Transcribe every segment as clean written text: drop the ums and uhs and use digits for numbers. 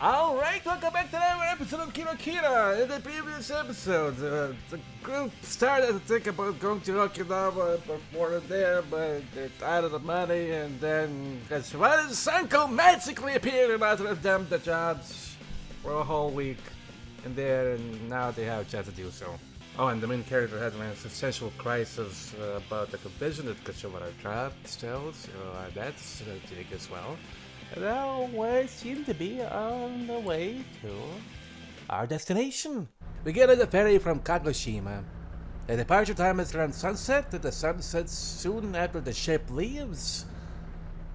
Alright, welcome back to another episode of Kino Kira. In the previous episode, the group started to think about going to Okinawa before there, but they're out of the money, and then guess what? Sanko magically appeared and offered them the jobs for a whole week in there, and now they have a chance to do so. Oh, and the main character had an existential crisis about the condition that Kachimara trapped still, so that's big as well. Now we seem to be on the way to our destination. We get on the ferry from Kagoshima. The departure time is around sunset, and the sun sets soon after the ship leaves.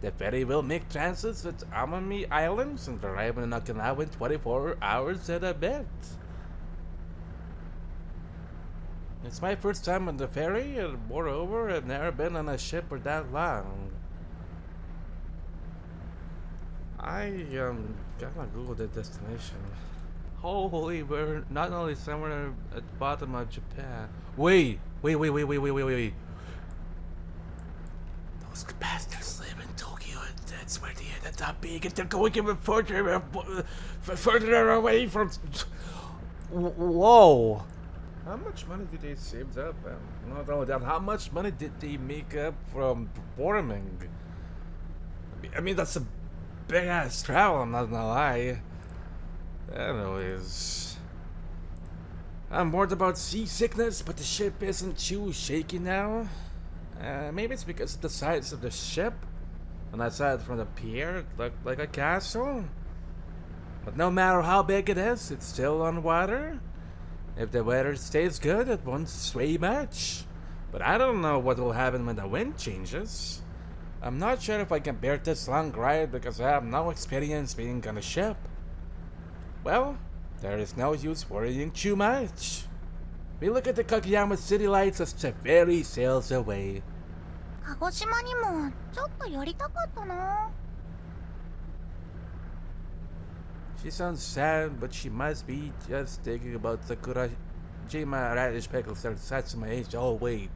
The ferry will make transits at Amami Islands and arrive in Okinawa in 24 hours at a bit. It's my first time on the ferry, and moreover, I've never been on a ship for that long. I gotta Google the destination. Holy, we're not only somewhere at the bottom of Japan. Wait. Those bastards live in Tokyo, and that's where they ended up being, and they're going even further away from. Whoa! How much money did they save up? Not only that, how much money did they make up from performing? I mean, that's a big ass travel, I'm not gonna lie. Anyways, I'm worried about seasickness, but the ship isn't too shaky now. Maybe it's because of the size of the ship. And aside from the pier, it looked like a castle. But no matter how big it is, it's still on water. If the weather stays good, it won't sway much. But I don't know what will happen when the wind changes. I'm not sure if I can bear this long ride because I have no experience being on a ship. Well, there is no use worrying too much. We look at the Kakiyama city lights as the ferry sails away. 鹿児島にもちょっと寄りたかったな。 She sounds sad, but she must be just thinking about Sakurajima Radish Pickles and Satsuma H. Oh wait.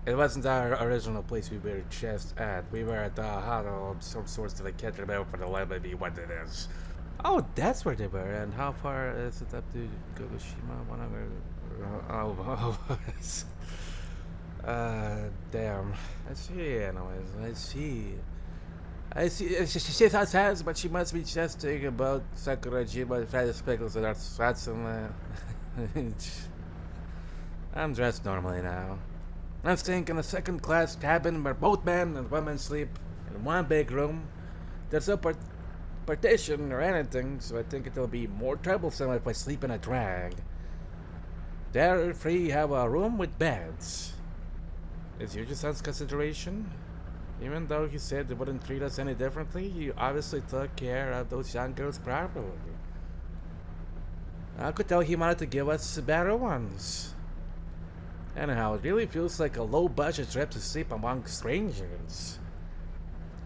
It wasn't our original place we were just at. We were at the hotel of some sorts that I can't remember for the life of me what it is. Oh, that's where they were. And how far is it up to Kagoshima? Damn. I see, anyways. I see. She sounds sad, but she must be just thinking about Sakurajima, Radish Pickles, and Satsuma. I'm dressed normally now. I'm staying in a second-class cabin where both men and women sleep in one big room. There's no partition or anything, so I think it'll be more troublesome if I sleep in a drag. There, three have a room with beds. Is Yuji-san's consideration? Even though he said they wouldn't treat us any differently, he obviously took care of those young girls properly. I could tell he wanted to give us better ones. Anyhow, it really feels like a low-budget trip to sleep among strangers.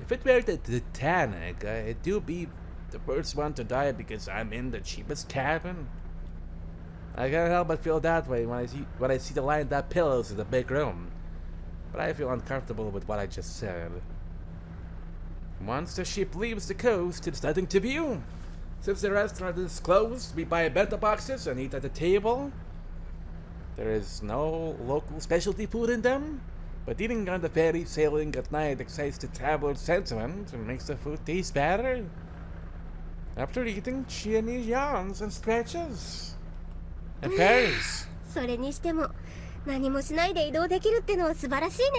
If it were the Titanic, I'd do be the first one to die because I'm in the cheapest cabin. I can't help but feel that way when I see the lined-up pillows in the big room. But I feel uncomfortable with what I just said. Once the ship leaves the coast, it's nothing to view. Since the restaurant is closed, we buy bento boxes and eat at the table. There is no local specialty food in them, but eating on the ferry sailing at night excites the traveler's sentiment and makes the food taste better. After eating, Chiani yawns and stretches. And pairs. それにしても何もしないで移動できるってのは素晴らしいね。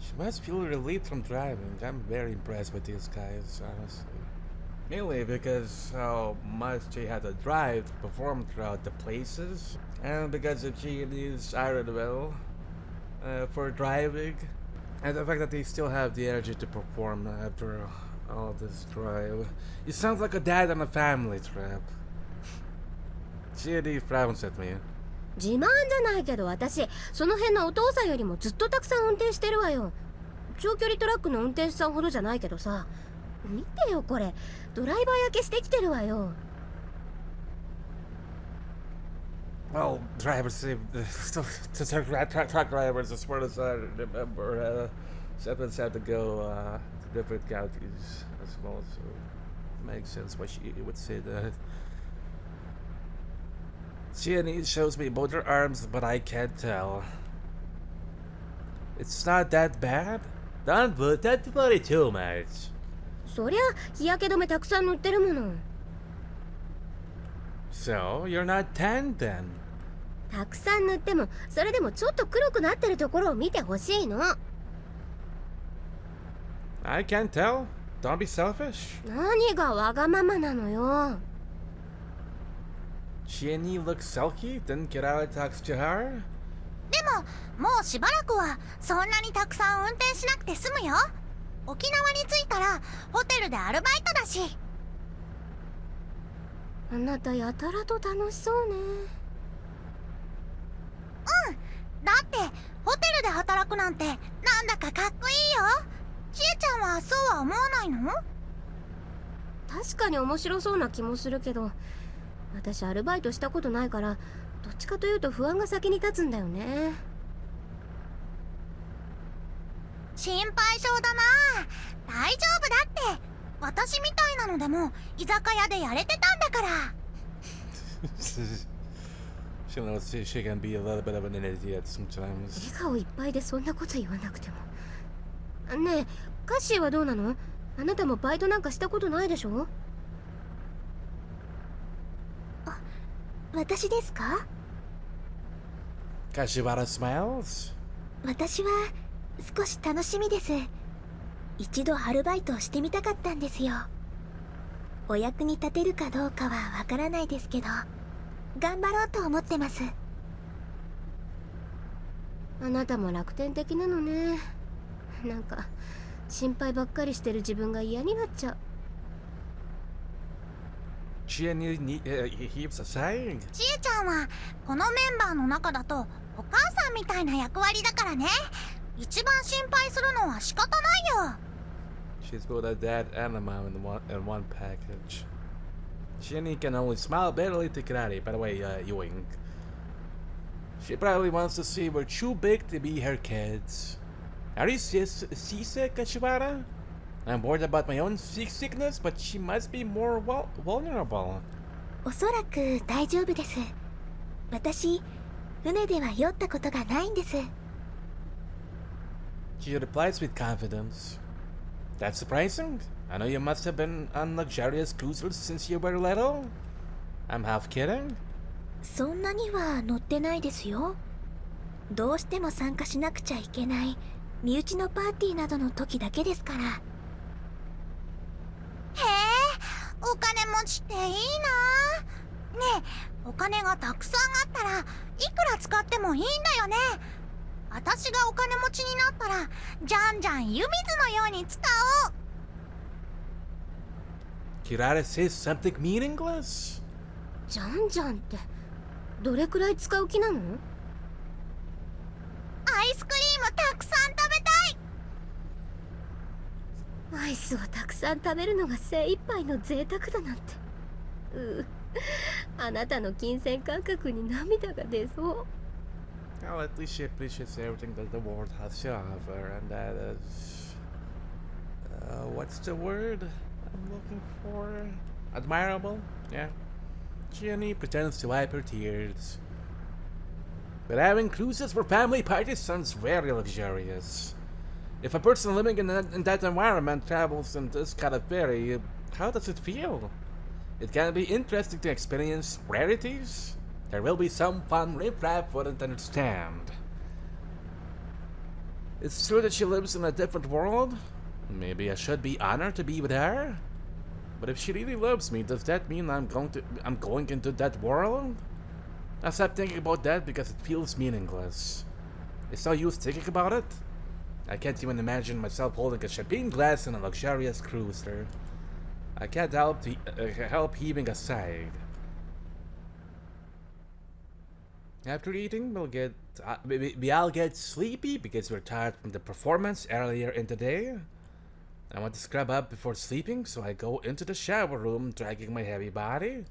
She must feel relieved from driving. I'm very impressed with these guys, honestly. Mainly because how much she had to drive to perform throughout the places, and because of Geni's iron will for driving, and the fact that they still have the energy to perform after all this drive. You sound like a dad on a family trip. Genie frowns at me. 自慢じゃないけど私その辺のお父さんよりもずっとたくさん運転してるわよ。長距離トラックの運転手さんほどじゃないけどさ。見てよこれドライバー焼けしてきてるわよ。 Well, drivers, truck drivers, as far as I remember, shipments have to go to different counties as well. So Makes sense why she would say that. Jenny shows me both her arms, but I can't tell. It's not that bad. Don't put that worry too much. そりゃ日焼け止めたくさん塗ってるもの。 So, you're not tan then? たくさん塗ってもそれでもちょっと黒くなってるところを見てほしいの。 I can't tell. Don't be selfish. 何がわがままなのよ。 Jenny looks sulky, then Kirara talks to her. でももうしばらくはそんなにたくさん運転しなくて済むよ。沖縄に着いたらホテルでアルバイトだし。あなたやたらと楽しそうね。だってホテルで働くなんてなんだかかっこいいよ。ちえちゃんはそうは思わないの？確かに面白そうな気もするけど、私アルバイトしたことないからどっちかというと不安が先に立つんだよね。心配性だな。大丈夫だって。私みたいなのでも居酒屋でやれてたんだから。She knows she can be a little bit of an idiot sometimes. 笑顔いっぱいでそんなこと言わなくても。ねえ、カッシーはどうなの？あなたもバイトなんかしたことないでしょ？私ですか？ Kashiwara smiles. 私は少し楽しみです。一度アルバイトをしてみたかったんですよ。お役に立てるかどうかはわからないですけど、頑張ろうと思ってます。あなたも楽天的なのね。なんか心配ばっかりしてる自分が嫌になっちゃう。Jenny heaves a sigh. ちえちゃんはこのメンバーの中だとお母さんみたいな役割だからね。一番心配するのは仕方ないよ。She's both a dad and a mom in one package. Jenny can only smile bitterly to Kirari. By the way, you wink. She probably wants to see we're too big to be her kids. Are you seasick, Kashiwara? I'm worried about my own seasickness, but she must be more vulnerable. おそらく大丈夫です。私、船では酔ったことがないんです。She replies with confidence. That's surprising. I know you must have been on luxurious cruises since you were little. I'm half kidding. そんなには乗ってないですよ。どうしても参加しなくちゃいけない身内のパーティーなどの時だけですから。へえ、お金持ちっていいな。ねえ、お金がたくさんあったらいくら使ってもいいんだよね。私がお金持ちになったらじゃんじゃん湯水のように使おう。 Kirara says something meaningless. じゃんじゃんってどれくらい使う気なの？アイスクリームたくさん食べたい。アイスをたくさん食べるのが精一杯の贅沢だなんて。あなたの金銭感覚に涙が出そう。Well, at least she appreciates everything that the world has to offer, and that is... what's the word I'm looking for? Admirable? Yeah. Jenny pretends to wipe her tears. But having cruises for family parties sounds very luxurious. If a person living in that environment travels in this kind of ferry, how does it feel? It can be interesting to experience rarities. There will be some fun riff-raff wouldn't understand. It's true that she lives in a different world. Maybe I should be honored to be with her. But if she really loves me, does that mean I'm going into that world? I stopped thinking about that because it feels meaningless. It's no use thinking about it. I can't even imagine myself holding a champagne glass in a luxurious cruiser. I can't help heaving a sigh. After eating, we all get sleepy because we're tired from the performance earlier in the day. I want to scrub up before sleeping, so I go into the shower room, dragging my heavy body.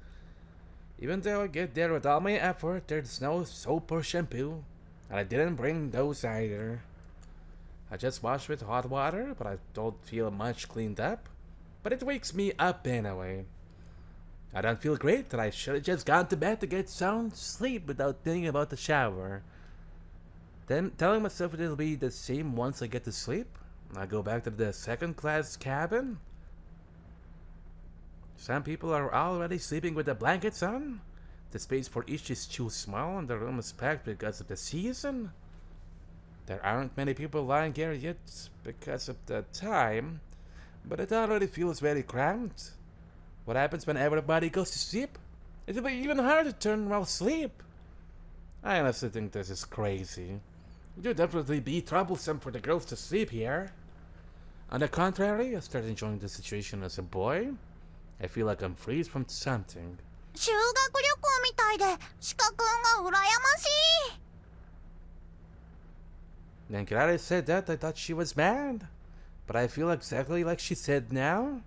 Even though I get there with all my effort, there's no soap or shampoo, and I didn't bring those either. I just washed with hot water, but I don't feel much cleaned up. but it wakes me up anyway. I don't feel great that I should have just gone to bed to get sound sleep without thinking about the shower. Then telling myself it'll be the same once I get to sleep. I go back to the second class cabin. Some people are already sleeping with the blankets on. The space for each is too small and the room is packed because of the season. There aren't many people lying here yet because of the time, but it already feels very cramped. What happens when everybody goes to sleep? It'll be even harder to turn while asleep. I honestly think this is crazy. It would definitely be troublesome for the girls to sleep here. On the contrary, I start enjoying the situation as a boy. I feel like I'm free from something. 修学旅行みたいで鹿くんが羨ましい。 When Clara said that, I thought she was mad. But I feel exactly like she said now.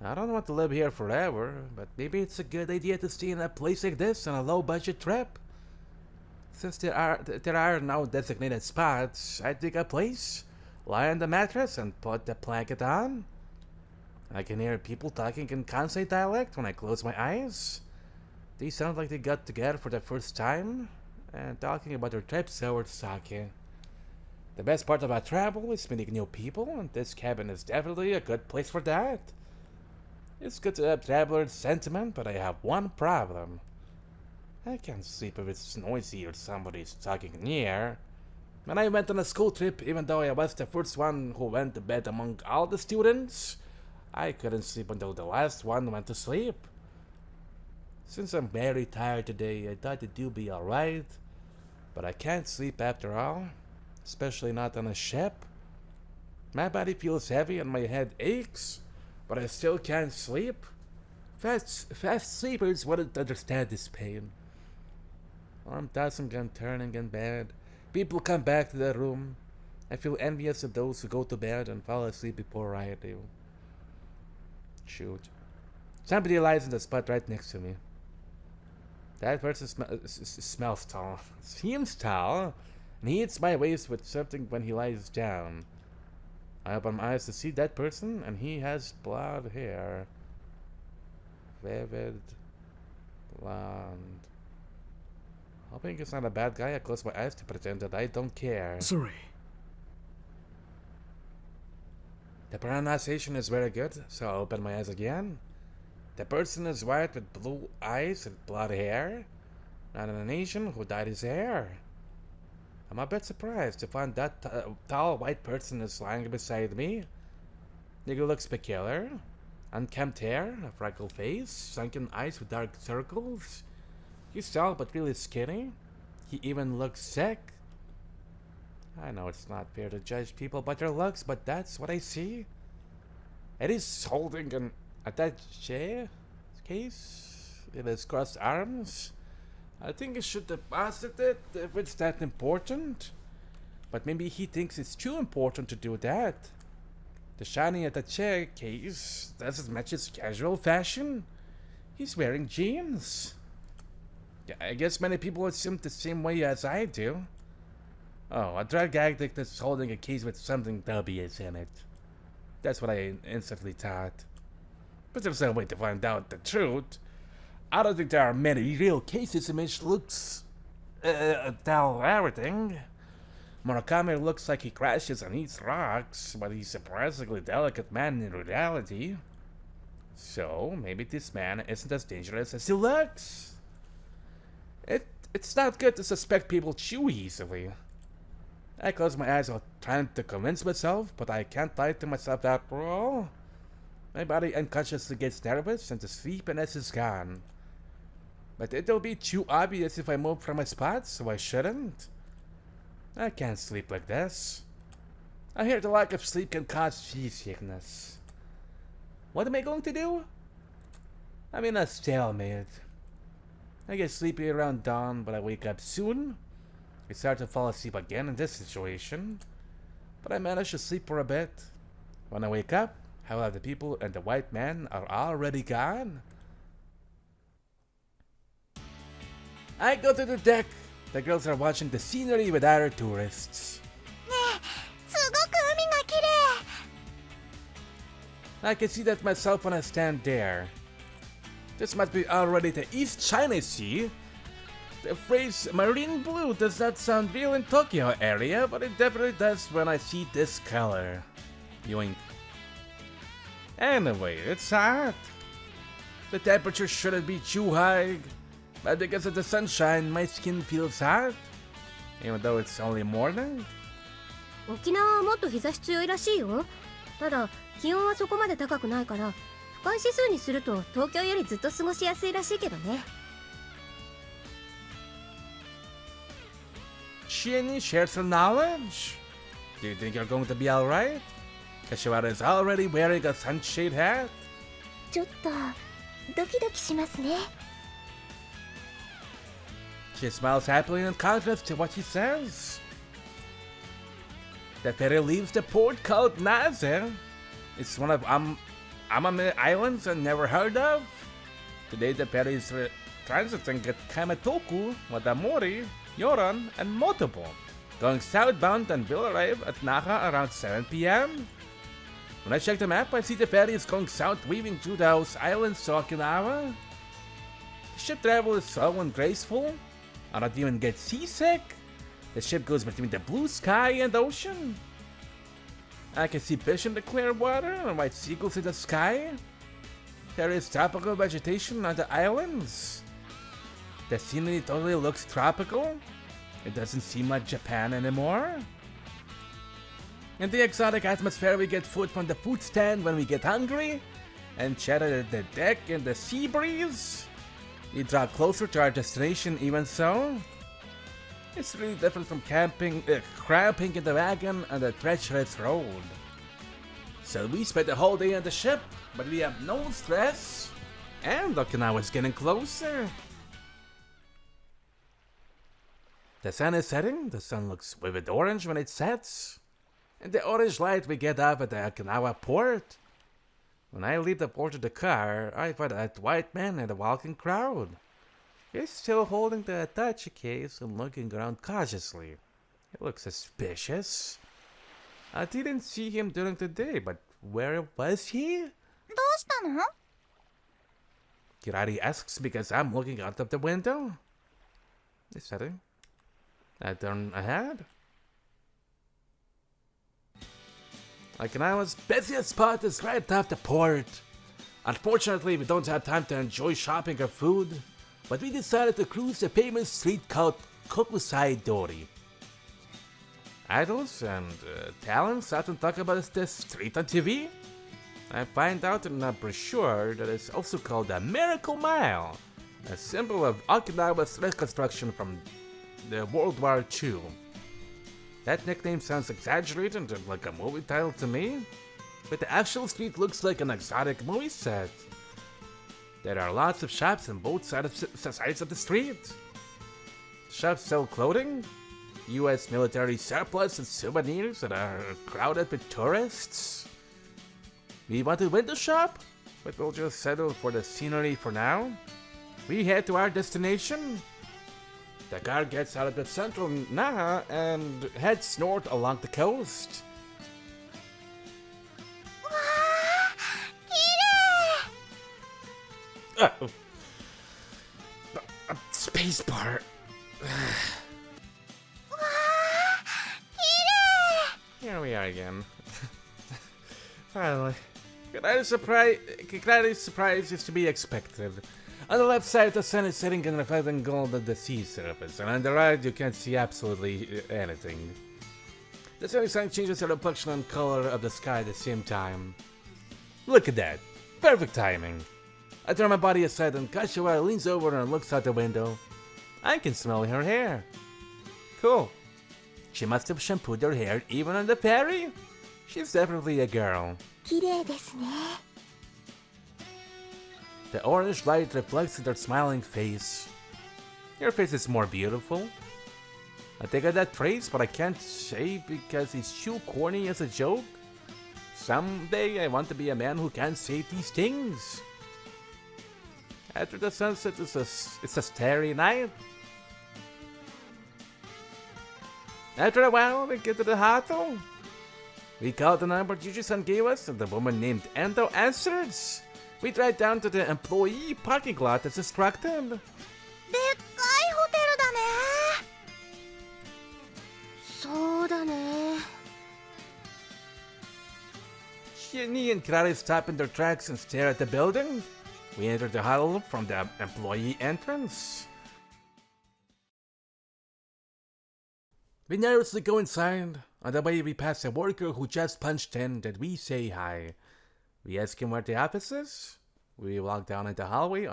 I don't want to live here forever, but maybe it's a good idea to stay in a place like this on a low-budget trip. Since there are no designated spots, I take a place, lie on the mattress, and put the blanket on. I can hear people talking in Kansai dialect when I close my eyes. They sound like they got together for the first time and talking about their trips over sake. The best part about travel is meeting new people, and this cabin is definitely a good place for that. It's good to have traveler's sentiment, but I have one problem. I can't sleep if it's noisy or somebody's talking near. When I went on a school trip, even though I was the first one who went to bed among all the students, I couldn't sleep until the last one went to sleep. Since I'm very tired today, I thought it'd be alright, but I can't sleep after all, especially not on a ship. My body feels heavy and my head aches, but I still can't sleep. Fast sleepers wouldn't understand this pain. I'm tossing and turning in bed. People come back to the room. I feel envious of those who go to bed and fall asleep before I do. Shoot. Somebody lies in the spot right next to me. That person smells tall. Seems tall. And he hits my waist with something when he lies down. I open my eyes to see that person, and he has blonde hair. Vivid blonde. Hoping he's not a bad guy, I close my eyes to pretend that I don't care. Sorry. The pronunciation is very good, so I open my eyes again. The person is white with blue eyes and blonde hair, not an Asian who dyed his hair. I'm a bit surprised to find that tall white person is lying beside me. He looks peculiar. Unkempt hair, a freckled face, sunken eyes with dark circles. He's tall but really skinny. He even looks sick. I know it's not fair to judge people by their looks, but that's what I see. And he's holding an attaché case in his crossed arms. I think he should deposit it if it's that important. But maybe he thinks it's too important to do that. The shiny attaché case doesn't match his casual fashion. He's wearing jeans. Yeah, I guess many people assume the same way as I do. Oh, a drug addict is holding a case with something dubious in it. That's what I instantly thought. But there's no way to find out the truth. I don't think there are many real cases in which looks tell everything. Murakami looks like he crashes and eats rocks, but he's a surprisingly delicate man in reality. So maybe this man isn't as dangerous as he looks. It's not good to suspect people too easily. I close my eyes while trying to convince myself, but I can't lie to myself after all. My body unconsciously gets nervous and the sleepiness is gone. But it'll be too obvious if I move from my spot, so I shouldn't. I can't sleep like this. I hear the lack of sleep can cause seasickness. What am I going to do? I'm in a stalemate. I get sleepy around dawn, but I wake up soon. I start to fall asleep again in this situation, but I manage to sleep for a bit. When I wake up, half of the people and the white man are already gone. I go to the deck. The girls are watching the scenery with other tourists. ねえ、すごく海が綺麗。I can see that myself when I stand there. This must be already the East China Sea. The phrase marine blue does not sound real in Tokyo area, but it definitely does when I see this color. Yoink. Anyway, it's hot. The temperature shouldn't be too high, but because of the sunshine, my skin feels hot, even though it's only morning. 沖縄はもっと日差し強いらしいよ。ただ気温はそこまで高くないから不快指数にすると東京よりずっと過ごしやすいらしいけどね。Shinny shares some knowledge. Do you think you're going to be alright? Kashiwara is already wearing a sunshade hat. ちょっとドキドキしますね。 She smiles happily and confident to what she says. The ferry leaves the port called Naze. It's one of Amame Islands I never heard of. Today the ferry is transiting at Kametoku, Wadamori, Yoran, and Motobo. Going southbound and will arrive at Naha around 7 p.m. When I check the map, I see the ferry is going south, weaving through those islands to Okinawa. The ship travel is slow and graceful. I don't even get seasick. The ship goes between the blue sky and ocean. I can see fish in the clear water and white seagulls in the sky. There is tropical vegetation on the islands. The scenery totally looks tropical. It doesn't seem like Japan anymore. In the exotic atmosphere, we get food from the food stand when we get hungry, and chat at the deck in the sea breeze. We draw closer to our destination even so. It's really different from camping in the wagon on the treacherous road. So we spent the whole day on the ship, but we have no stress. And Okinawa's getting closer. The sun is setting. The sun looks vivid orange when it sets. In the orange light we get up at the Okinawa port. When I leave the port of the car, I find a white man in the walking crowd. He's still holding the attache case and looking around cautiously. He looks suspicious. I didn't see him during the day, but where was he? どうしたの? Kirari asks because I'm looking out of the window. This setting. I turn ahead. Okinawa's busiest spot is right off the port. Unfortunately, we don't have time to enjoy shopping or food, but we decided to cruise the famous street called Kokusai Dori. Idols and talents often talk about this street on TV. I find out in a brochure that it's also called the Miracle Mile, a symbol of Okinawa's reconstruction from the World War II. That nickname sounds exaggerated and like a movie title to me, but the actual street looks like an exotic movie set. There are lots of shops on both sides of the street. Shops sell clothing, US military surplus and souvenirs that are crowded with tourists. We want to window shop, but we'll just settle for the scenery for now. We head to our destination. The car gets out of the central Naha and heads north along the coast. わー、綺麗。 Spacebar. わー、綺麗。 Here we are again. Finally. Great surprise is to be expected. On the left side, the sun is setting and reflecting gold on the sea surface, and on the right, you can't see absolutely anything. The setting sun changes the reflection and color of the sky at the same time. Look at that! Perfect timing! I turn my body aside and Kashiwara leans over and looks out the window. I can smell her hair. Cool. She must have shampooed her hair even on the ferry. She's definitely a girl. 綺麗ですね。 The orange light reflects in her smiling face. Your face is more beautiful. I think of that phrase, but I can't say because it's too corny as a joke. Someday I want to be a man who can say these things. After the sunset, it's a starry night. After a while, we get to the Hato. We called the number Yuji-san gave us, and the woman named Endo answers. We drive down to the employee parking lot that's distracted. でっかいホテルだね。そうだね。Shinny and Kirari stop in their tracks and stare at the building. We enter the hall from the employee entrance. We nervously go inside. On the way, we pass a worker who just punched in, and we say hi. We ask him where the office is. We walk down in the hallway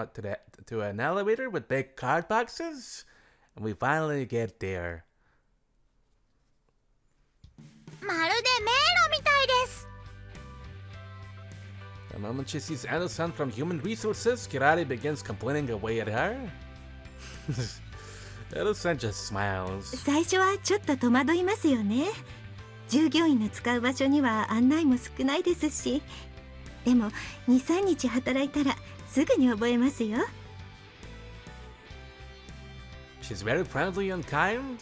to an elevator with big card boxes, and we finally get there. まるで迷路みたいです。 The moment she sees Ando-san from Human Resources, Kirari begins complaining away at her. Ando-san just smiles. 最初はちょっと戸惑いますよね。従業員の使う場所には案内も少ないですし、でも 2,3 日働いたらすぐに覚えますよ。She's very friendly and kind.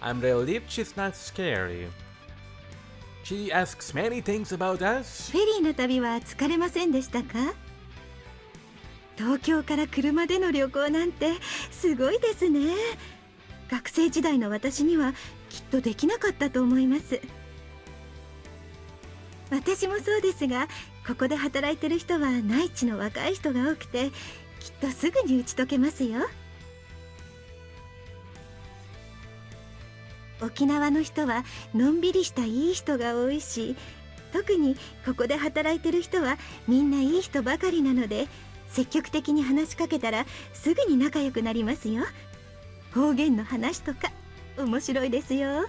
I'm relieved she's not scary. She asks many things about us. フェリーの旅は疲れませんでしたか？東京から車での旅行なんてすごいですね。学生時代の私にはきっとできなかったと思います。私もそうですが、ここで働いてる人は内地の若い人が多くて、きっとすぐに打ち解けますよ。沖縄の人はのんびりしたいい人が多いし、特にここで働いてる人はみんないい人ばかりなので、積極的に話しかけたらすぐに仲良くなりますよ。方言の話とか面白いですよ。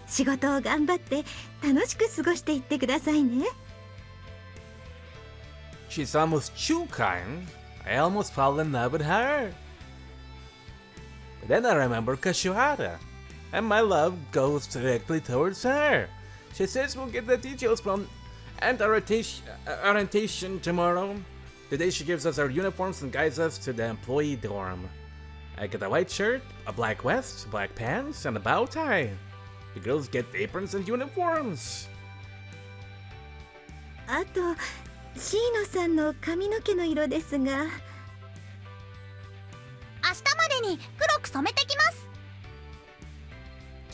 仕事を頑張って楽しく過ごしていってくださいね。She's almost too kind. I almost fall in love with her. But then I remember Kashiwara, and my love goes directly towards her. She says we'll get the details from orientation tomorrow. Today she gives us our uniforms and guides us to the employee dorm. I get a white shirt, a black vest, black pants, and a bow tie. The girls get aprons and uniforms. あとシーノさんの髪の毛の色ですが、明日までに黒く染めてきます。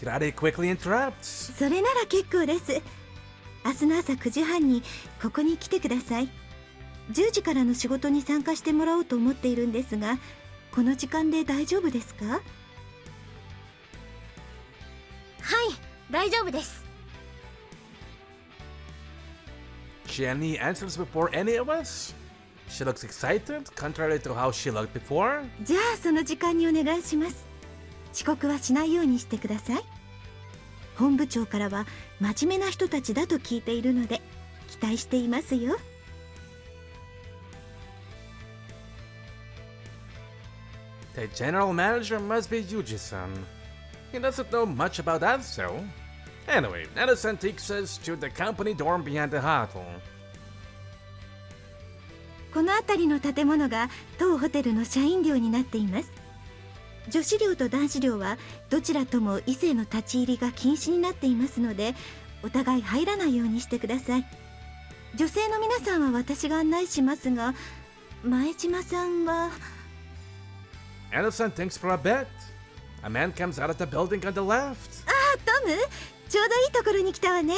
Kirari quickly interrupts. それなら結構です。明日の朝9時半にここに来てください。10時からの仕事に参加してもらおうと思っているんですが、この時間で大丈夫ですか？はい、大丈夫です。Jenny answers before any of us. She looks excited, contrary to how she looked before. じゃあその時間にお願いします。遅刻はしないようにしてください。本部長からは真面目な人たちだと聞いているので期待していますよ。The general manager must be Yuji-san. He doesn't know much about us, though. Anyway, Nana-san takes us to the company dorm behind the hotel. この辺りの建物が当ホテルの社員寮になっています。女子寮と男子寮はどちらとも異性の立ち入りが禁止になっていますので、お互い入らないようにしてください。女性の皆さんは私が案内しますが、前島さんは。 Nana-san thinks for a bit. A man comes out of the building on the left. ああ、トム、ちょうどいいところに来たわね。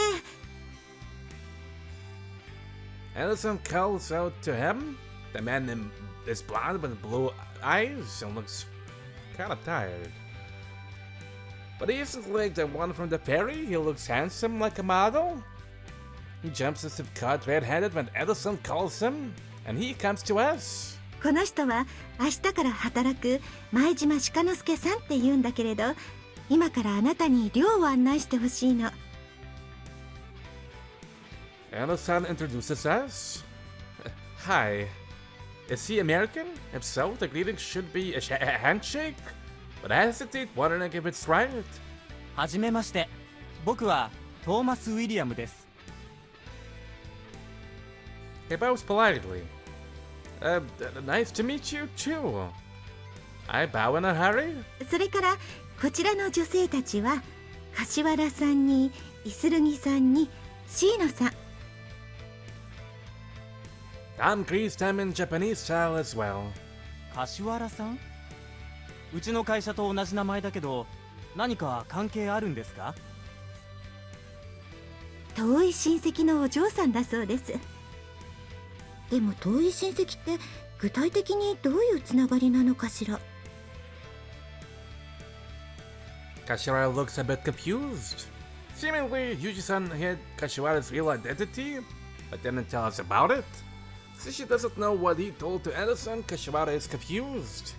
Nana-san calls out to him. The man is blonde with blue eyes and looks kind of tired. But he isn't like the one from the ferry. He looks handsome like a model. He jumps as if caught red-handed when Nana-san calls him, and he comes to us. この人は明日から働く前島鹿之助さんって言うんだけれど、今からあなたに寮を案内してほしいの。Nana-san introduces us. Hi. Is he American? If so, the greeting should be a handshake. But I hesitate, wondering if it's right. はじめまして。僕はトーマス・ウィリアムです。He bows politely. Nice to meet you too. I bow in a hurry. それからこちらの女性たちは柏原さんにイスルギさんにシーノさん。I'm greased them in Japanese style as well. 柏原さん、うちの会社と同じ名前だけど何か関係あるんですか？遠い親戚のお嬢さんだそうです。でも遠い親戚って具体的にどういうつながりなのかしら。Kashiwara looks a bit confused. Seemingly, Yuji-san hid Kashiwara's real identity, but didn't tell us about it. Since she doesn't know what he told to Edison, Kashiwara is confused.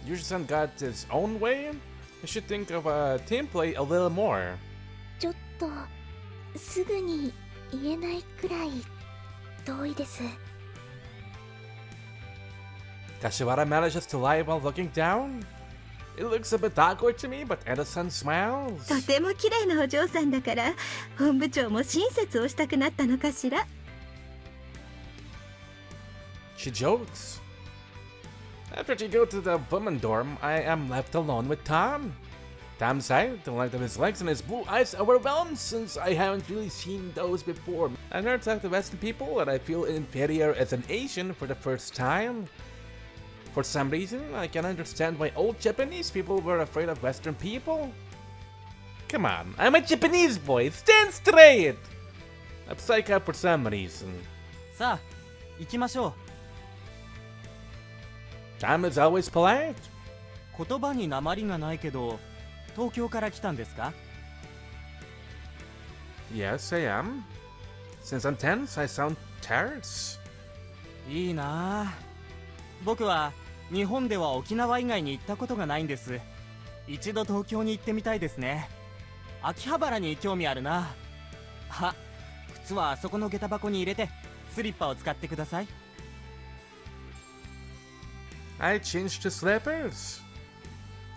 Yuji-san got his own way. I should think of a team play a little more. ちょっとすぐに言えないくらい遠いです。 Kashiwara manages to lie while looking down. It looks a bit awkward to me, but Edison smiles. とても綺麗なお嬢さんだから本部長も親切をしたくなったのかしら。She jokes. After she goes to the woman dorm, I am left alone with Tom. Tom's sight, the length of his legs, and his blue eyes overwhelmed since I haven't really seen those before. I've never talked to Western people and I feel inferior as an Asian for the first time. For some reason, I can understand why old Japanese people were afraid of Western people. Come on, I'm a Japanese boy, stand straight! I'm psyched out for some reason. さあ行きましょう。 Tom is always polite. 言葉に訛りがないけど東京から来たんですか？ Yes, I am. Since I'm tense, I sound terse. いいなあ。僕は日本では沖縄以外に行ったことがないんです。一度東京に行ってみたいですね。秋葉原に興味あるな。あ、靴はあそこの下駄箱に入れてスリッパを使ってください。 I changed to slippers.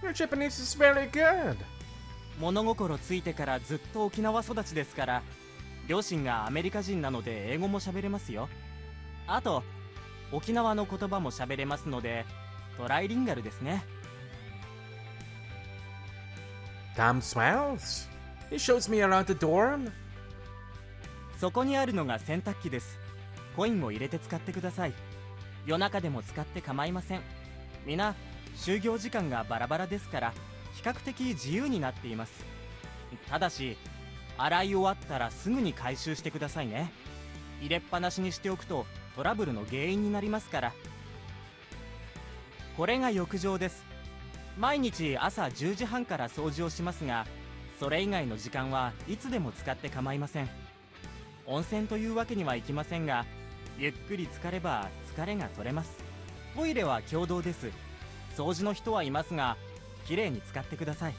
Your Japanese is very good. 物心ついてからずっと沖縄育ちですから、両親がアメリカ人なので英語も喋れますよ。あと沖縄の言葉も喋れますのでトライリンガルですね。 Tom smiles. He shows me around the dorm. そこにあるのが洗濯機です。コインを入れて使ってください。夜中でも使って構いません。みんな就業時間がバラバラですから比較的自由になっています。ただし洗い終わったらすぐに回収してくださいね。入れっぱなしにしておくとトラブルの原因になりますから。これが浴場です。毎日朝10時半から掃除をしますが、それ以外の時間はいつでも使って構いません。温泉というわけにはいきませんが、ゆっくり浸かれば疲れが取れます。トイレは共同です。掃除の人はいますがきれいに使ってください。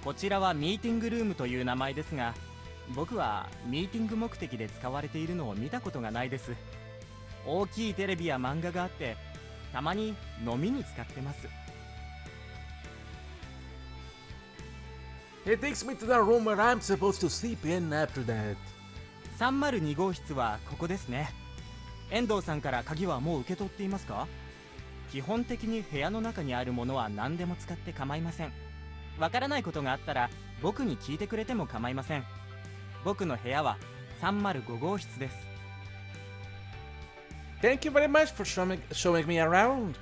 こちらはミーティングルームという名前ですが、僕はミーティング目的で使われているのを見たことがないです。大きいテレビや漫画があってたまに飲みに使ってます。 He takes me to the room where I'm supposed to sleep in after that. 302号室はここですね。遠藤さんから鍵はもう受け取っていますか？基本的に部屋の中にあるものは何でも使って構いません。わからないことがあったら僕に聞いてくれても構いません。僕の部屋は305号室です。 Thank you very much for showing me around.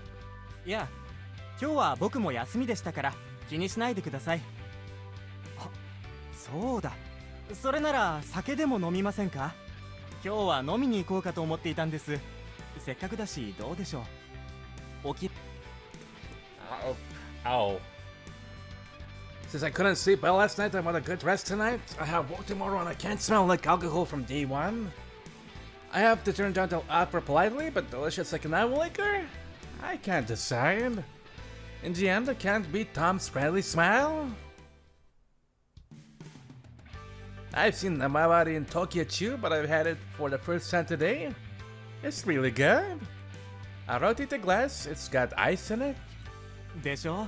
いや、今日は僕も休みでしたから気にしないでください。あ、そうだ。それなら酒でも飲みませんか？今日は飲みに行こうかと思っていたんです。せっかくだしどうでしょう。Ow. Since I couldn't sleep well last night, I want a good rest tonight. I have work tomorrow and I can't smell like alcohol from day one. I have to turn down the opera politely, but delicious like an apple liquor? I can't decide. In the end, I can't beat Tom's friendly smile. I've seen Amawari in Tokyo too, but I've had it for the first time today. It's really good. I rotate the glass, it's got ice in it. でしょ？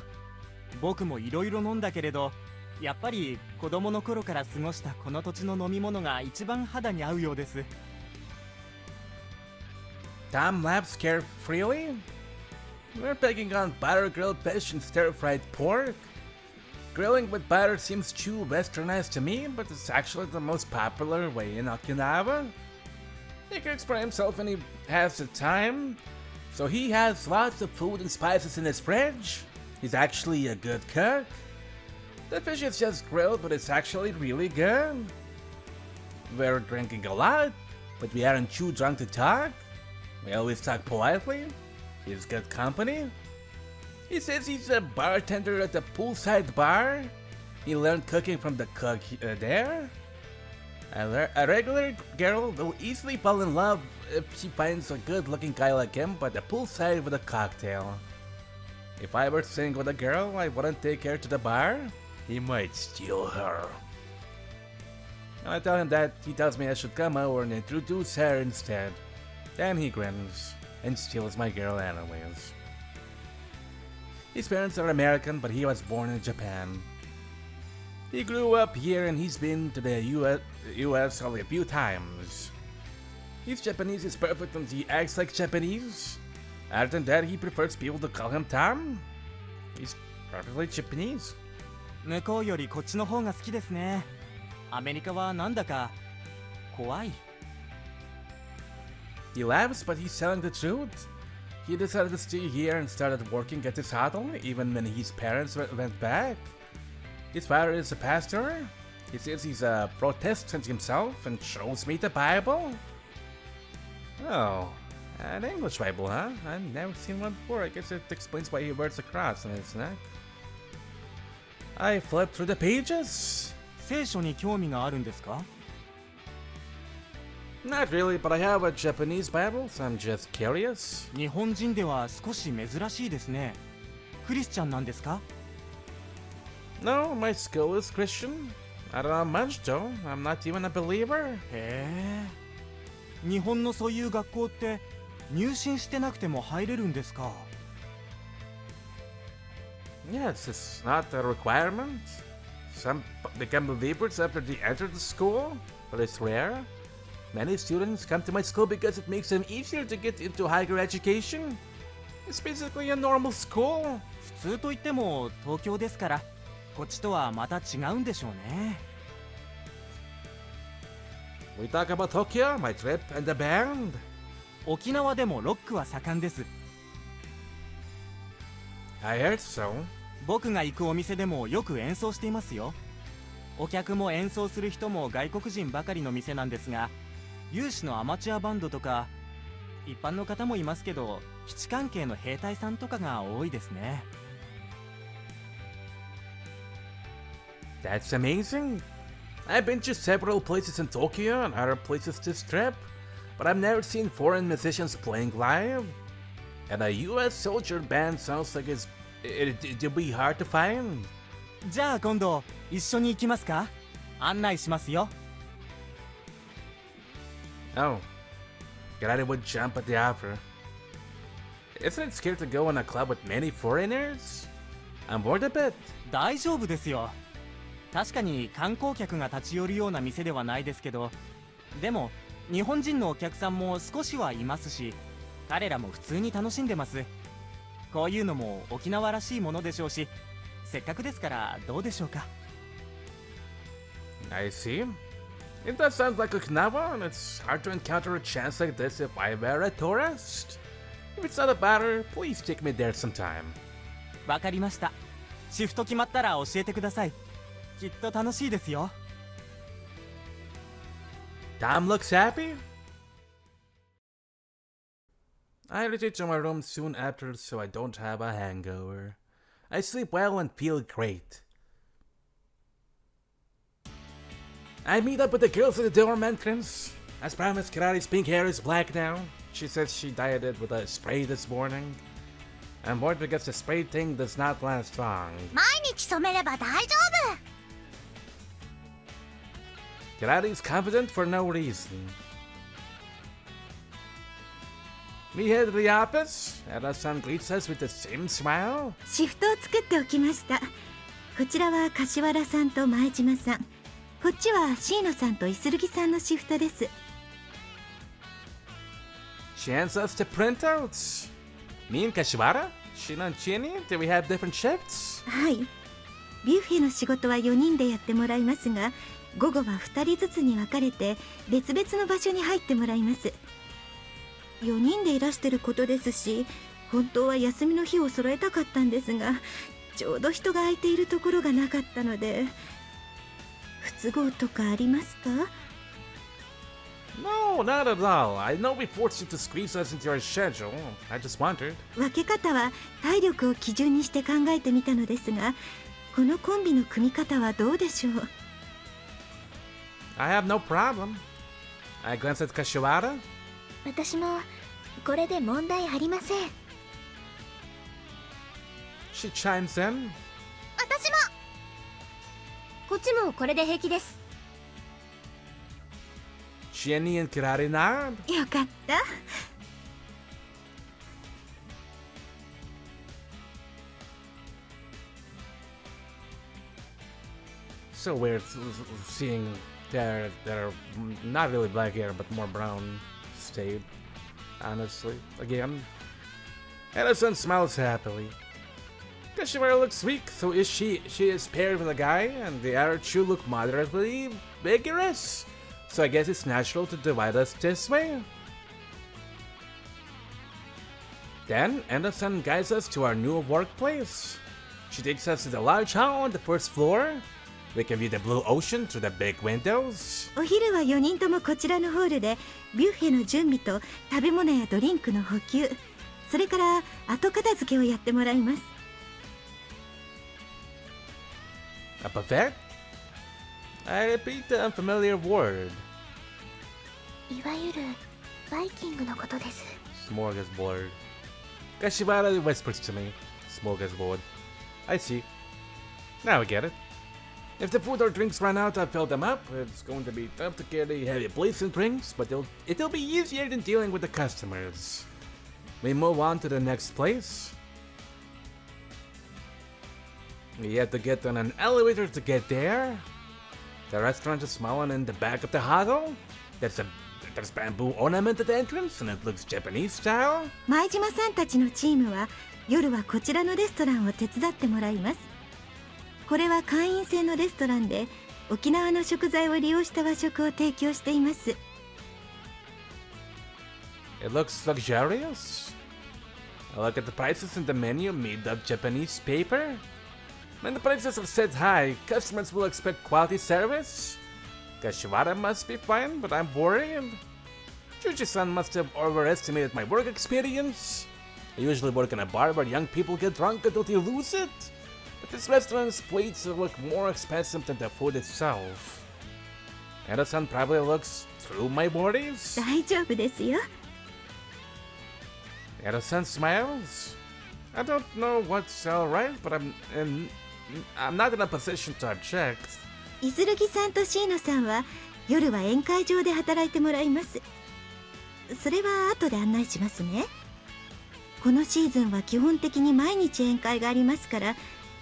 僕もいろいろ飲んだけれど、やっぱり子供の頃から過ごしたこの土地の飲み物が一番肌に合うようです。 Tom laughs carefreely. We're picking on butter grilled fish and stir-fried pork. Grilling with butter seems too westernized to me, but it's actually the most popular way in Okinawa. He cooks for himself when he has the time, so he has lots of food and spices in his fridge. He's actually a good cook. The fish is just grilled, but it's actually really good. We're drinking a lot, but we aren't too drunk to talk. We always talk politely. He's good company. He says he's a bartender at the poolside bar. He learned cooking from the cook there. A regular girl will easily fall in love if she finds a good-looking guy like him, but the poolside with a cocktail. If I were single with a girl, I wouldn't take her to the bar. He might steal her. I tell him that. He tells me I should come over and introduce her instead. Then he grins and steals my girl anyways. His parents are American, but he was born in Japan. He grew up here and he's been to the US only a few times. His Japanese is perfect and he acts like Japanese. Other than that, he prefers people to call him Tom. He's perfectly Japanese. 向こうよりこっちの方が好きですね。アメリカはなんだか怖い。He laughs, but he's telling the truth. He decided to stay here and started working at this hotel even when his parents went back. His father is a pastor. He says he's a Protestant himself and shows me the Bible. Oh, an English Bible, huh? I've never seen one before. I guess it explains why he wears a cross on his neck. I flipped through the pages. 聖書に興味があるんですか？ Not really, but I have a Japanese Bible, so I'm just curious. 日本人では少し珍しいですね。クリスチャンなんですか？ No, my school is Christian. I don't know much though. I'm not even a believer. へえ。日本のそういう学校って入信してなくても入れるんですか？ Yes, it's not a requirement. Some become believers after they enter the school, but it's rare. Many students come to my school because it makes them easier to get into higher education. It's basically a normal school. 普通といっても東京ですから、こっちとはまた違うんでしょうね。We talk about Tokyo, my trip, and the band. 沖縄でもロックは盛んです。I heard so. 僕が行くお店でもよく演奏していますよ。お客も演奏する人も外国人ばかりの店なんですが、有志のアマチュアバンドとか一般の方もいますけど、基地関係の兵隊さんとかが多いですね。That's amazing. I've been to several places in Tokyo and other places this trip, but I've never seen foreign musicians playing live. And a US soldier band sounds like it'd be hard to find. じゃあ今度一緒に行きますか？案内しますよ。Oh, Granny would jump at the offer. Isn't it scared to go in a club with many foreigners? I'm bored a bit. 大丈夫ですよ。確かに観光客が立ち寄るような店ではないですけど、でも日本人のお客さんも少しはいますし、彼らも普通に楽しんでます。こういうのも沖縄らしいものでしょうし、せっかくですからどうでしょうか。I see. It does sound like Okinawa, and it's hard to encounter a chance like this if I were a tourist. If it's not a bother, please take me there sometime. わかりました。シフト決まったら教えてください。きっと楽しいですよ。Tom looks happy. I retreat to my room soon after so I don't have a hangover. I sleep well and feel great. I meet up with the girls at the dorm entrance. As promised, Karari's pink hair is black now. She says she dyed it with a spray this morning. I'm bored because the spray thing does not last long. 毎日染めれば大丈夫。 Karari's confident for no reason. We head to the office. Anna-san greets us with the same smile. シフトを作っておきました。こちらは柏原さんと前島さん、こっちは椎野さんとイスルギさんのシフトです。 She hands us the printouts. Me and Kashiwara? Shina and Chini? Do we have different shifts? はい。ビュッフェの仕事は4人でやってもらいますが、午後は2人ずつに分かれて別々の場所に入ってもらいます。4人でいらしてることですし、本当は休みの日を揃えたかったんですが、ちょうど人が空いているところがなかったので。不都合とかありますか？ No, not at all. I know we forced you to squeeze us into your schedule. I just wondered. 分け方は体力を基準にして考えてみたのですが、このコンビの組み方はどうでしょう？ I have no problem. I glanced at Kashiwara. 私もこれで問題ありません。 She chimes in. 私も。こっちもこれで平気です。 Jenny and Kirari nod. よかった。So weird seeing their not really black hair but more brown state. Honestly, again. Edison smiles happily. Kashiwara looks weak, so she is paired with a guy, and the other two look moderately vigorous. So I guess it's natural to divide us this way. Then Anderson guides us to our new workplace. She takes us to the large hall on the first floor. We can view the blue ocean through the big windows. お昼は4人ともこちらのホールでビュッフェの準備と食べ物やドリンクの補給、それから後片付けをやってもらいます。A buffet? I repeat the unfamiliar word. いわゆるバイキングのことです。 Smorgasbord. Kashiwara whispers to me. Smorgasbord. I see. Now I get it. If the food or drinks run out, I'll fill them up. It's going to be tough to carry heavy plates and drinks, but it'll be easier than dealing with the customers. We move on to the next place. We have to get on an elevator to get there. The restaurant is small and in the back of the huddle. There's bamboo ornament at the entrance and it looks Japanese style. 前島さんたちのチームは夜はこちらのレストランを手伝ってもらいます。これは会員制のレストランで沖縄の食材を利用した和食を提供しています。 It looks luxurious. I look at the prices in the menu made of Japanese paper. When the prices are set high, customers will expect quality service. Kashiwara must be fine, but I'm worried. Juji-san must have overestimated my work experience. I usually work in a bar where young people get drunk until they lose it. But this restaurant's plates look more expensive than the food itself. Eda-san probably looks through my worries. 大丈夫ですよ。 Eda-san smiles. I don't know what's alright, but I'm not in a position to object. イズルギさんとシーノさんは夜は宴会場で働いてもらいます。それは後で案内しますね。このシーズンは基本的に毎日宴会がありますから、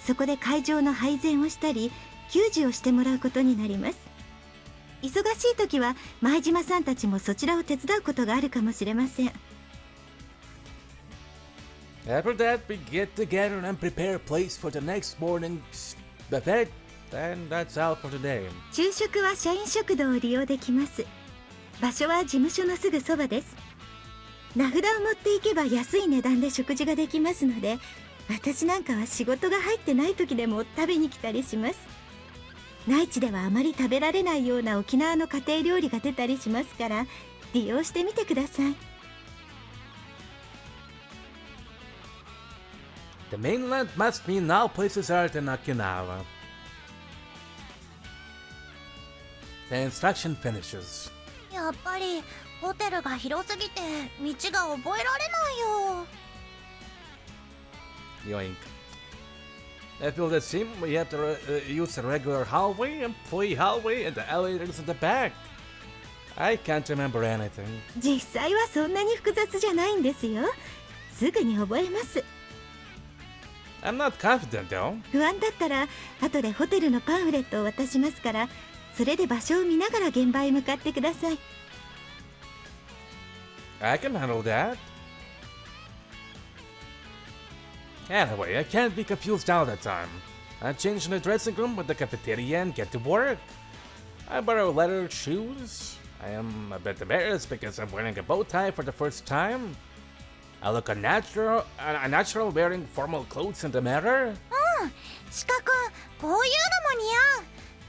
そこで会場の配膳をしたり給仕をしてもらうことになります。忙しい時は前島さんたちもそちらを手伝うことがあるかもしれません。 After that, we get together and prepare a place for the next morning's buffet. And that's all for today. 昼食は社員食堂を利用できます。場所は事務所のすぐそばです。名札を持っていけば安い値段で食事ができますので、私なんかは仕事が入ってない時でも食べに来たりします。内地ではあまり食べられないような沖縄の家庭料理が出たりしますから、利用してみてください。 The mainland must mean all places are in Okinawa. The instruction finishes. やっぱりホテルが広すぎて道が覚えられないよ。 Yoink. I feel the same. We have to use the regular hallway, employee hallway, and the elevators in the back. I can't remember anything. 実際はそんなに複雑じゃないんですよ。すぐに覚えます。 I'm not confident though. 不安だったら後でホテルのパンフレットを渡しますから、それで場所を見ながら現場へ向かってください。 I can handle that. Anyway, I can't be confused all the time. I change in the dressing room with the cafeteria and get to work. I borrow leather shoes. I am a bit embarrassed because I'm wearing a bow tie for the first time. I look unnatural wearing formal clothes in the mirror. シカ君、こういうのも似合う。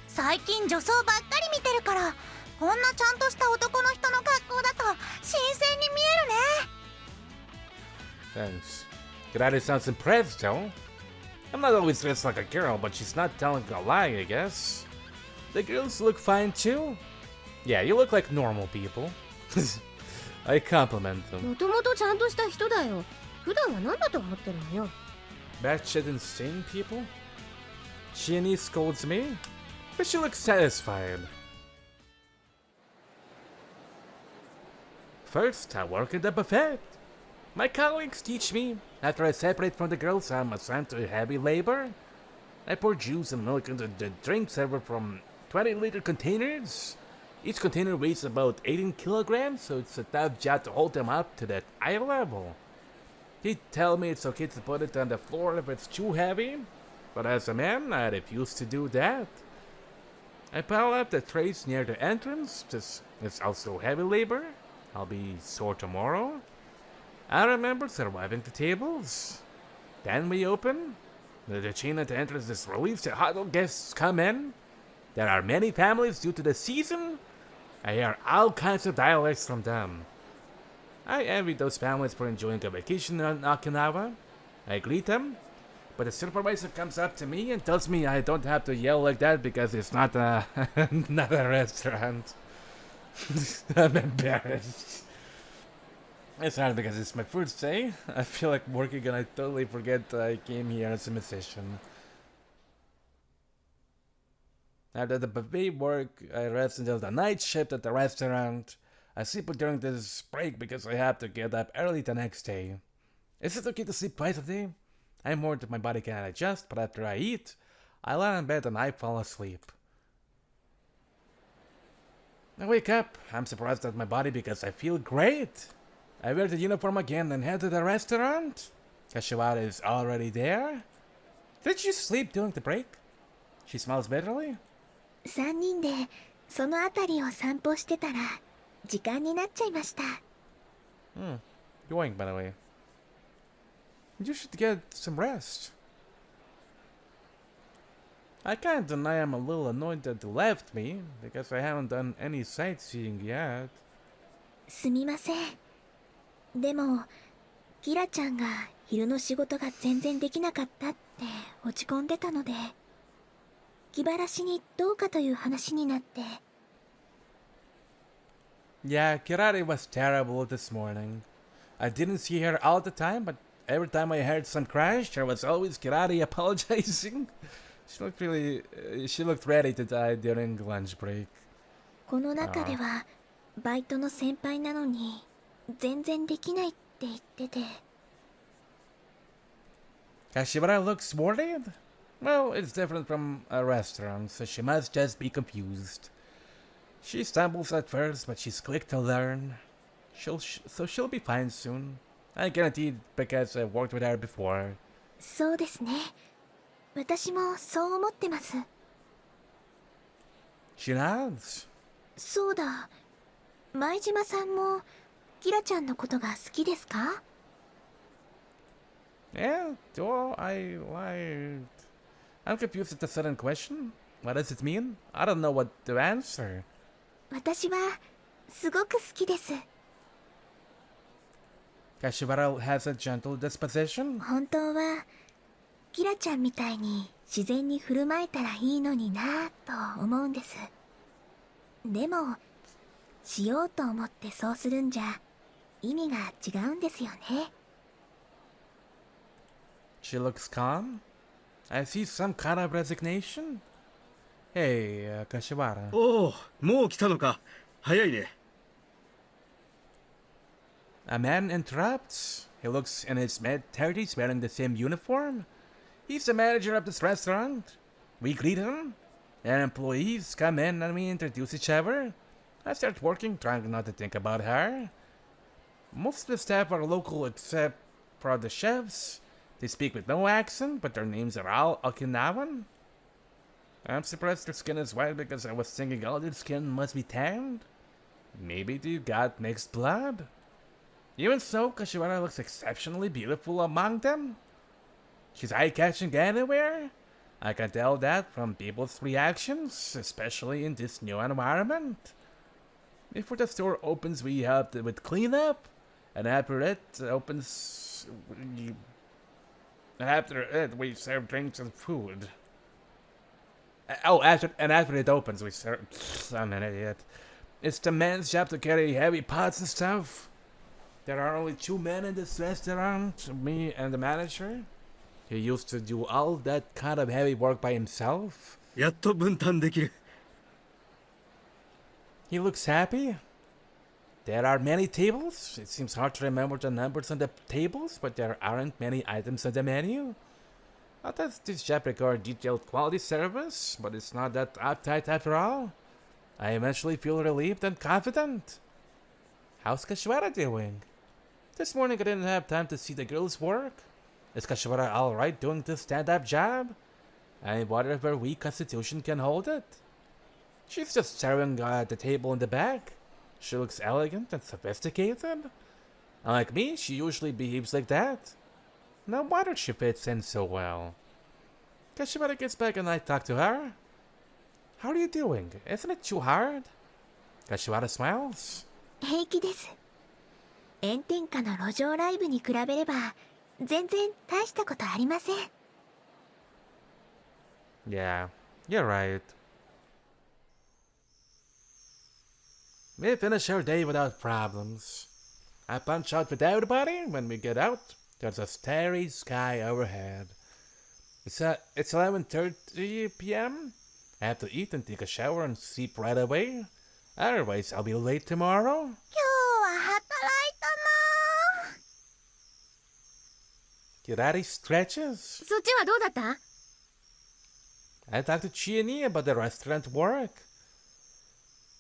最近女装ばっかり見てるから、こんなちゃんとした男の人の格好だと新鮮に見えるね。 Thanks. Karate sounds impressed, though. I'm not always dressed like a girl, but she's not telling a lie, I guess. The girls look fine too. Yeah, you look like normal people. I compliment them. もともとちゃんとした人だよ。普段は何だと思ってるのよ。 Batshit insane people? Sheenie scolds me, but she looks satisfied. First, I work in the buffet. My colleagues teach me. After I separate from the girls, I'm assigned to heavy labor. I pour juice and milk into the drink server from 20-liter containers. Each container weighs about 18 kilograms, so it's a tough job to hold them up to that eye level. They tell me it's okay to put it on the floor if it's too heavy, but as a man, I refuse to do that. I pile up the trays near the entrance. This is also heavy labor. I'll be sore tomorrow. I remember surviving the tables. Then we open. The chain at the entrance is released. The hot guests come in. There are many families due to the season. I hear all kinds of dialects from them. I envy those families for enjoying a vacation on Okinawa. I greet them, but the supervisor comes up to me and tells me I don't have to yell like that because it's not a not a restaurant. I'm embarrassed. It's hard because it's my first day. I feel like working and I totally forget I came here as a musician. After the buffet work, I rest until the night shift at the restaurant. I sleep during this break because I have to get up early the next day. Is it okay to sleep twice a day? I'm worried that my body cannot adjust, but after I eat, I lie in bed and I fall asleep. I wake up. I'm surprised at my body because I feel great. I wear the uniform again and head to the restaurant. Kashiwara is already there. Did you sleep during the break? She smiles bitterly. 3人でその辺りを散歩してたら時間になっちゃいました。Going, by the way. You should get some rest. I can't deny I'm a little annoyed that you left me, because I haven't done any sightseeing yet. すみません。でもキラちゃんが昼の仕事が全然できなかったって落ち込んでたので、気晴らしにどうかという話になって。Yeah, karate was terrible this morning. I didn't see her all the time, but every time I heard some crash, there was always karate apologizing. She looked ready to die during lunch break. この中ではバイトの先輩なのに全然できないって言ってて。Kashibara looks worried? Well, it's different from a restaurant, so she must just be confused. She stumbles at first, but she's quick to learn. She'll be fine soon. I guarantee it because I've worked with her before. そうですね。私もそう思ってます。She nods. そうだ。前島さんもキラちゃんのことが好きですか？ Yeah, I'm confused at the sudden question. What does it mean? I don't know what to answer. 私はすごく好きです。 Kashibara has a gentle disposition. 本当はキラちゃんみたいに自然に振る舞えたらいいのになぁと思うんです。でもしようと思ってそうするんじゃ意味が違うんですよね。 She looks calm. I see some kind of resignation. Hey, Kashiwara. おお、もう来たのか。早いね。A man interrupts. He looks in his mid-30s wearing the same uniform. He's the manager of this restaurant. We greet him. And employees come in and we introduce each other. I start working, trying not to think about her. Most of the staff are local except for the chefs. They speak with no accent, but their names are all Okinawan. I'm surprised their skin is white because I was thinking all their skin must be tanned. Maybe they got mixed blood. Even so, Kashiwara looks exceptionally beautiful among them. She's eye-catching anywhere. I can tell that from people's reactions, especially in this new environment. Before the store opens, we help with cleanup, and after it opens, we serve drinks and food. After it opens, we serve. I'm an idiot. It's the man's job to carry heavy pots and stuff. There are only 2 men in this restaurant, me and the manager. He used to do all that kind of heavy work by himself. やっと分担できる。 He looks happy. There are many tables. It seems hard to remember the numbers on the tables, but there aren't many items on the menu. I thought this job required detailed quality service, but it's not that uptight after all. I eventually feel relieved and confident. How's Kashiwara doing? This morning I didn't have time to see the girls work. Is Kashiwara alright doing this stand-up job? I wonder if her weak constitution can hold it. She's just staring at the table in the back. She looks elegant and sophisticated. Unlike me, she usually behaves like that. No wonder she fits in so well. Kashiwara gets back and I talk to her. How are you doing? Isn't it too hard? Kashiwara smiles. 平気です。炎天下の路上ライブに比べれば全然大したことありません。 Yeah, you're right. We finish our day without problems. I punch out with everybody. When we get out, there's a starry sky overhead. It's 11:30 p.m. I have to eat and take a shower and sleep right away. Otherwise, I'll be late tomorrow. 今日は働いたな。 Kirari stretches. そっちはどうだった？ I talked to Chiani about the restaurant work.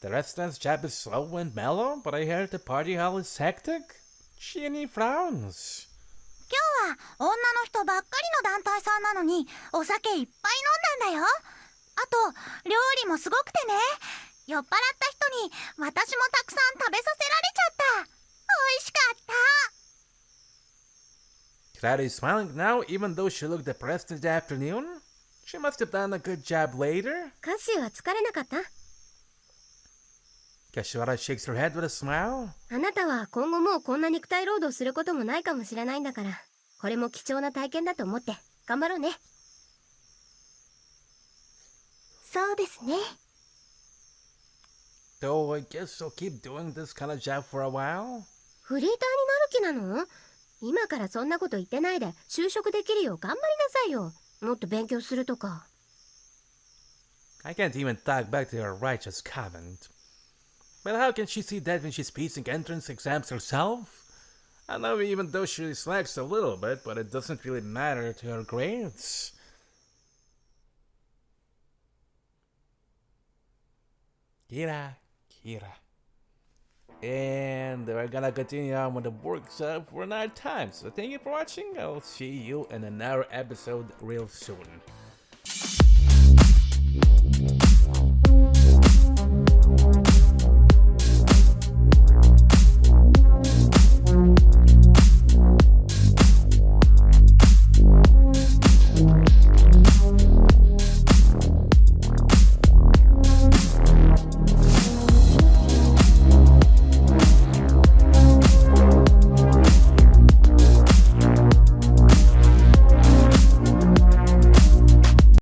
The restaurant's job is slow and mellow, but I heard the party hall is hectic. Chiani frowns. 今日は女の人ばっかりの団体さんなのにお酒いっぱい飲んだんだよ。あと料理もすごくてね、酔っ払った人に私もたくさん食べさせられちゃった。美味しかった。 Kirari is smiling now, even though she looked depressed in the afternoon. She must have done a good job later. 歌詞は疲れなかった？ Kashiwara shakes her head with a smile. あなたは今後もうこんな肉体労働することもないかもしれないんだから、これも貴重な体験だと思って頑張ろうね。そうですね。 So I guess I'll keep doing this kind of job for a while. フリーターになる気なの？今からそんなこと言ってないで就職できるよう頑張りなさいよ。もっと勉強するとか。 I can't even talk back to her righteous comment. But how can she see that when she's facing entrance exams herself? I know even though she slacks a little bit, but it doesn't really matter to her grades. Kira. And we're gonna continue on with the workshop for another time. So thank you for watching. I'll see you in another episode real soon.